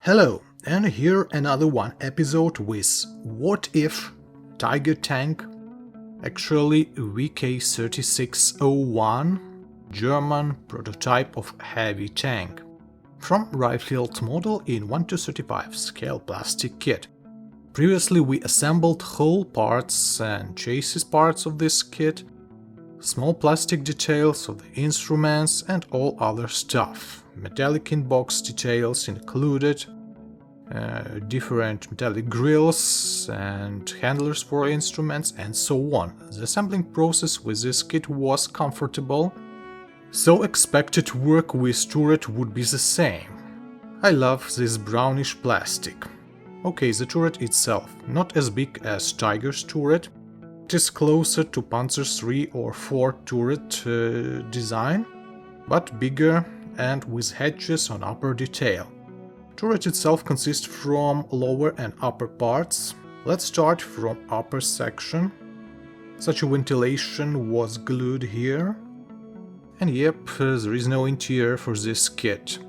Hello, and here another one episode with What If Tiger Tank, actually VK3601, German prototype of heavy tank, from Riffield model in 1:35 scale plastic kit. Previously we assembled hull parts and chassis parts of this kit, small plastic details of the instruments and all other stuff, metallic in-box details included, different metallic grills and handlers for instruments and so on. The assembling process with this kit was comfortable, so expected work with turret would be the same. I love this brownish plastic. Okay, the turret itself, not as big as Tiger's turret, it is closer to Panzer III or IV turret design, but bigger and with hedges on upper detail. Turret itself consists from lower and upper parts. Let's start from upper section. Such a ventilation was glued here. And yep, there is no interior for this kit.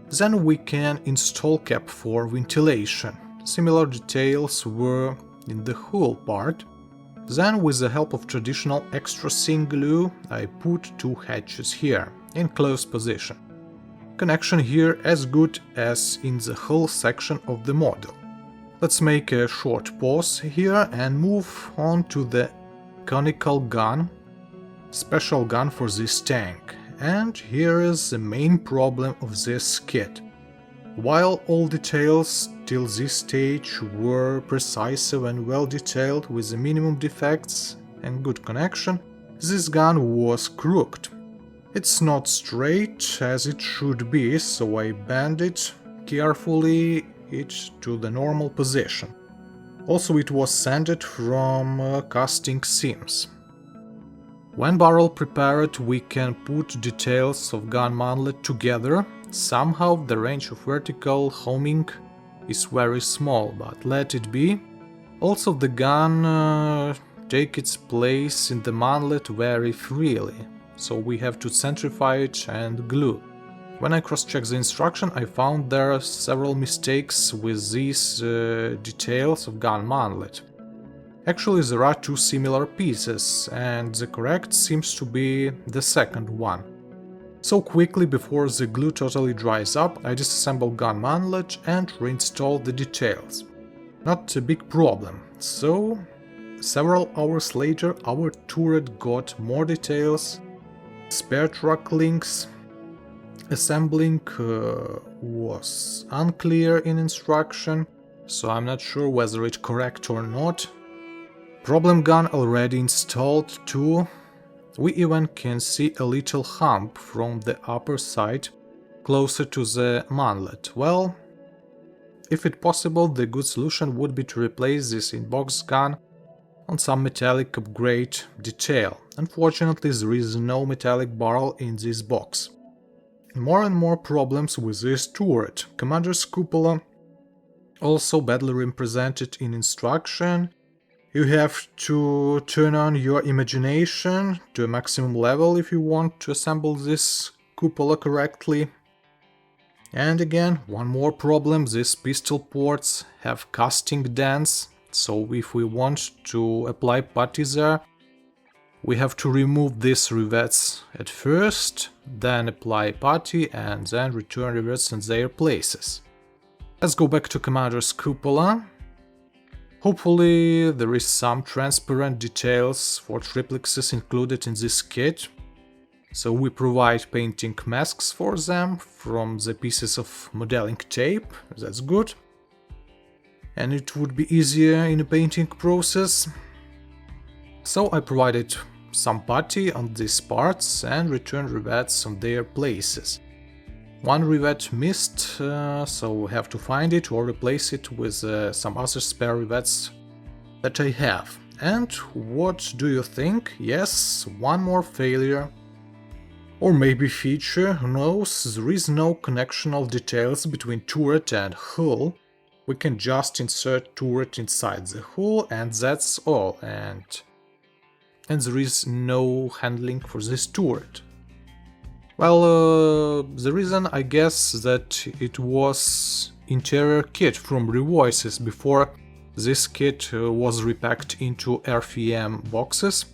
Then we can install cap for ventilation. Similar details were in the hull part. Then with the help of traditional extra thin glue, I put two hatches here, in close position. Connection here as good as in the hull section of the model. Let's make a short pause here and move on to the conical gun, special gun for this tank. And here is the main problem of this kit. While all details till this stage were precise and well detailed with the minimum defects and good connection, this gun was crooked. It's not straight as it should be, so I bend it carefully to the normal position. Also it was sanded from casting seams. When barrel prepared, we can put details of gun manlet together. Somehow the range of vertical homing is very small, but let it be. Also the gun takes its place in the manlet very freely, so we have to centrify it and glue. When I cross-checked the instruction, I found there are several mistakes with these details of gun manlet. Actually, there are two similar pieces, and the correct seems to be the second one. So quickly, before the glue totally dries up, I disassemble gun manlet and reinstall the details. Not a big problem. So, several hours later, our turret got more details, spare truck links. Assembling was unclear in instruction, so I'm not sure whether it's correct or not. Problem gun already installed too. We even can see a little hump from the upper side, closer to the manlet. Well, if it's possible, the good solution would be to replace this in-box gun on some metallic upgrade detail. Unfortunately, there is no metallic barrel in this box. More and more problems with this turret. Commander's cupola, also badly represented in instruction. You have to turn on your imagination to a maximum level if you want to assemble this cupola correctly. And again, one more problem, these pistol ports have casting dents, so if we want to apply putty there, we have to remove these rivets at first, then apply putty and then return rivets in their places. Let's go back to Commander's cupola. Hopefully there is some transparent details for triplexes included in this kit, so we provide painting masks for them from the pieces of modeling tape, that's good. And it would be easier in the painting process. So I provided some putty on these parts and returned rivets on their places. One rivet missed, so we have to find it or replace it with some other spare rivets that I have. And what do you think? Yes, one more failure. Or maybe feature, who knows? There is no connection of details between turret and hull. We can just insert turret inside the hull and that's all. And there is no handling for this turret. Well, the reason I guess that it was interior kit from Revoices before this kit was repacked into RFM boxes.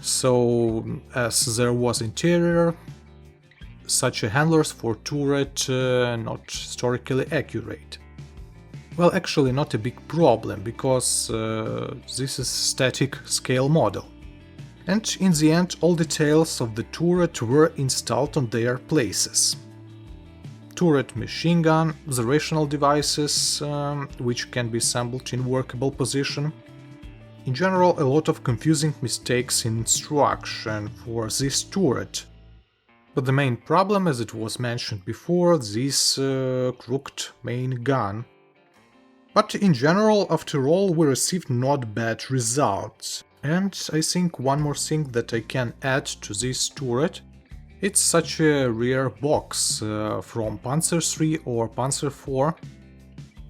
So, as there was interior, such handlers for turret not historically accurate. Well, actually not a big problem, because this is static scale model. And in the end all details of the turret were installed on their places. Turret machine gun, the rational devices, which can be assembled in workable position. In general, a lot of confusing mistakes in instruction for this turret. But the main problem, as it was mentioned before, this crooked main gun. But in general, after all, we received not bad results. And I think one more thing that I can add to this turret, it's such a rare box from Panzer III or Panzer IV.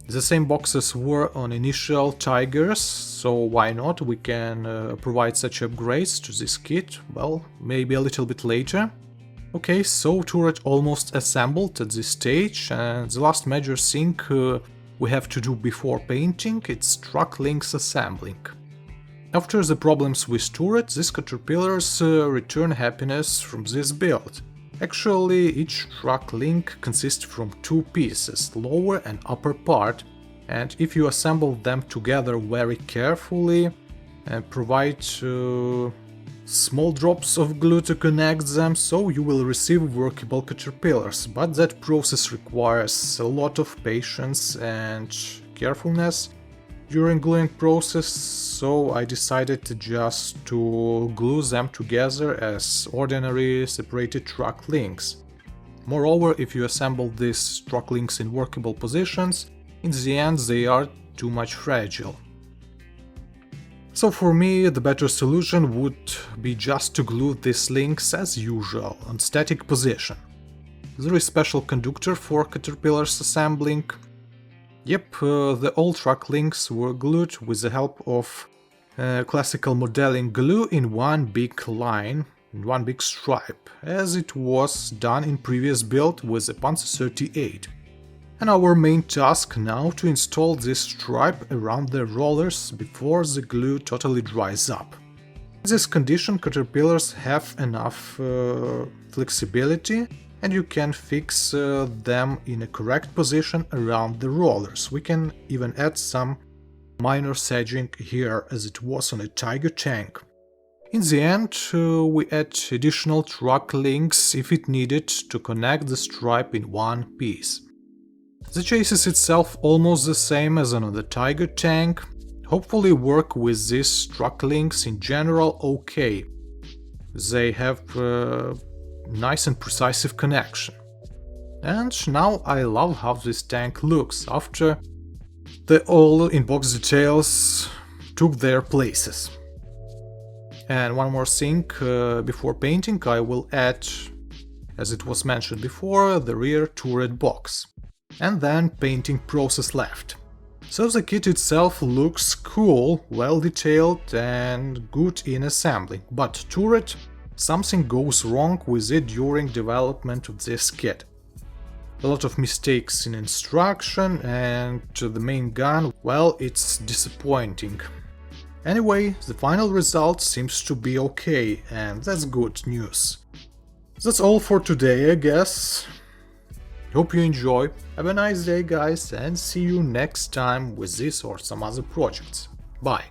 The same boxes were on initial Tigers, so why not, we can provide such upgrades to this kit, well, maybe a little bit later. Okay, so turret almost assembled at this stage, and the last major thing we have to do before painting, it's truck links assembling. After the problems with turret, these caterpillars return happiness from this build. Actually, each truck link consists from two pieces, lower and upper part, and if you assemble them together very carefully and provide small drops of glue to connect them, so you will receive workable caterpillars, but that process requires a lot of patience and carefulness during gluing process, so I decided just to glue them together as ordinary separated truck links. Moreover, if you assemble these truck links in workable positions, in the end they are too much fragile. So for me, the better solution would be just to glue these links as usual, on static position. There is special conductor for caterpillars assembling. Yep, the old truck links were glued with the help of classical modeling glue in one big line, in one big stripe, as it was done in previous build with the Panzer 38. And our main task now to install this stripe around the rollers before the glue totally dries up. In this condition, caterpillars have enough flexibility, and you can fix them in a correct position around the rollers. We can even add some minor sedging here, as it was on a Tiger tank. In the end, we add additional truck links if it needed to connect the stripe in one piece. The chassis itself almost the same as on the Tiger tank, hopefully work with these truck links in general okay. They have nice and precise connection. And now I love how this tank looks after the all in-box details took their places. And one more thing, before painting I will add, as it was mentioned before, the rear turret box. And then painting process left. So the kit itself looks cool, well detailed and good in assembling, but turret, something goes wrong with it during development of this kit. A lot of mistakes in instruction, and the main gun, well, it's disappointing. Anyway, the final result seems to be okay, and that's good news. That's all for today, I guess. Hope you enjoy. Have a nice day, guys, and see you next time with this or some other projects. Bye.